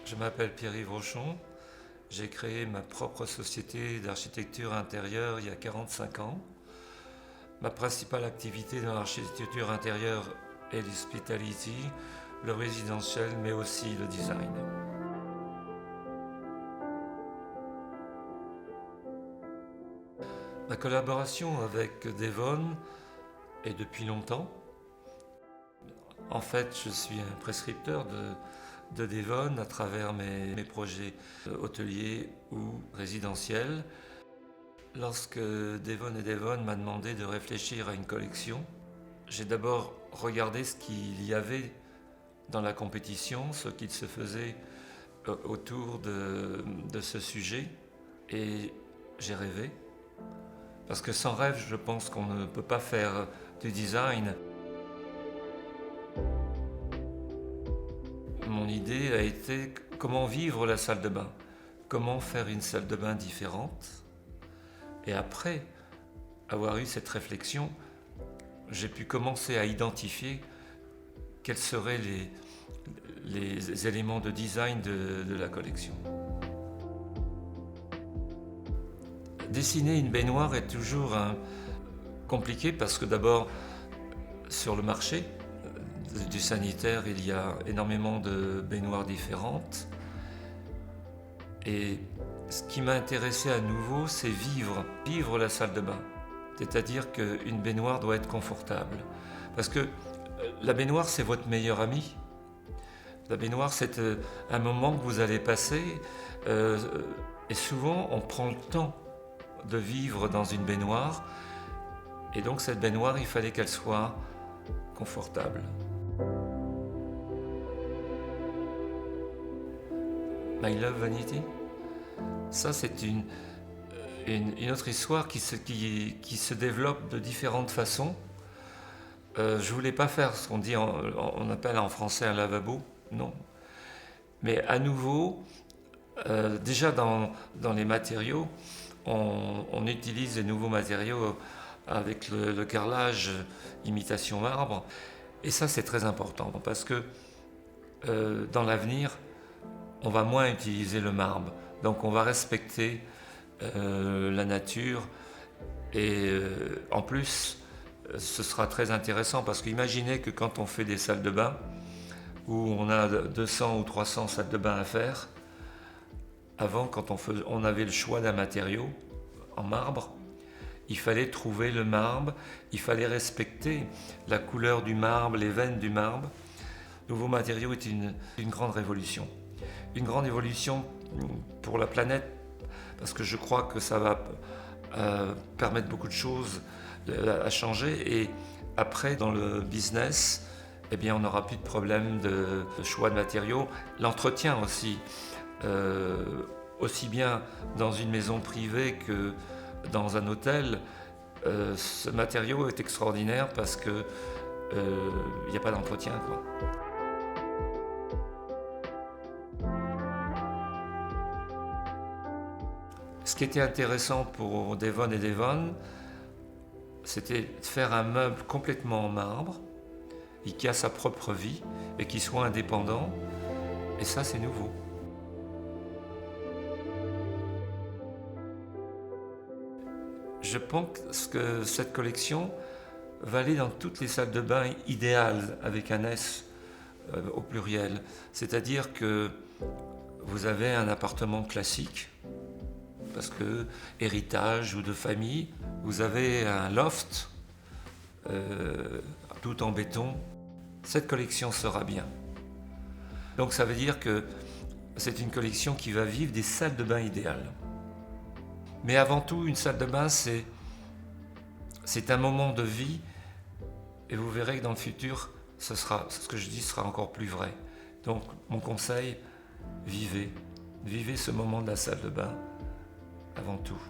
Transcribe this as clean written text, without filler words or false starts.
Je m'appelle Pierre-Yves Rochon. J'ai créé ma propre société d'architecture intérieure il y a 45 ans. Ma principale activité dans l'architecture intérieure est l'hospitality, le résidentiel, mais aussi le design. Ma collaboration avec Devon est depuis longtemps. En fait, je suis un prescripteur de Devon à travers mes projets hôteliers ou résidentiels. Lorsque Devon m'a demandé de réfléchir à une collection, j'ai d'abord regardé ce qu'il y avait dans la compétition, ce qu'il se faisait autour de ce sujet, et j'ai rêvé. Parce que sans rêve, je pense qu'on ne peut pas faire du design. Mon idée a été comment vivre la salle de bain, comment faire une salle de bain différente. Et après avoir eu cette réflexion, j'ai pu commencer à identifier quels seraient les éléments de design de la collection. Dessiner une baignoire est toujours compliqué parce que d'abord, sur le marché du sanitaire, il y a énormément de baignoires différentes. Et ce qui m'a intéressé à nouveau, c'est vivre la salle de bain. C'est-à-dire qu'une baignoire doit être confortable. Parce que la baignoire, c'est votre meilleur ami. La baignoire, c'est un moment que vous allez passer. Et souvent, on prend le temps de vivre dans une baignoire. Et donc, cette baignoire, il fallait qu'elle soit confortable. My Love Vanity, ça, c'est une autre histoire qui se développe de différentes façons. Je ne voulais pas faire ce on appelle en français un lavabo, non. Mais à nouveau, déjà dans les matériaux, on utilise des nouveaux matériaux avec le carrelage imitation marbre. Et ça, c'est très important parce que dans l'avenir, on va moins utiliser le marbre. Donc on va respecter la nature et en plus ce sera très intéressant parce qu'imaginez que quand on fait des salles de bain où on a 200 ou 300 salles de bain à faire, avant quand on avait le choix d'un matériau en marbre, il fallait trouver le marbre, il fallait respecter la couleur du marbre, les veines du marbre. Le nouveau matériau est une grande révolution. Une grande évolution pour la planète, parce que je crois que ça va permettre beaucoup de choses à changer. Et après, dans le business, eh bien, on n'aura plus de problème de choix de matériaux. L'entretien aussi, aussi bien dans une maison privée que dans un hôtel, ce matériau est extraordinaire parce qu'il n'y a pas d'entretien, quoi. Ce qui était intéressant pour Devon, c'était de faire un meuble complètement en marbre et qui a sa propre vie et qui soit indépendant. Et ça, c'est nouveau. Je pense que cette collection va aller dans toutes les salles de bain idéales, avec un S au pluriel. C'est-à-dire que vous avez un appartement classique, parce que héritage ou de famille, vous avez un loft, tout en béton. Cette collection sera bien. Donc ça veut dire que c'est une collection qui va vivre des salles de bain idéales. Mais avant tout, une salle de bain, c'est un moment de vie, et vous verrez que dans le futur, ce que je dis sera encore plus vrai. Donc mon conseil, vivez ce moment de la salle de bain avant tout.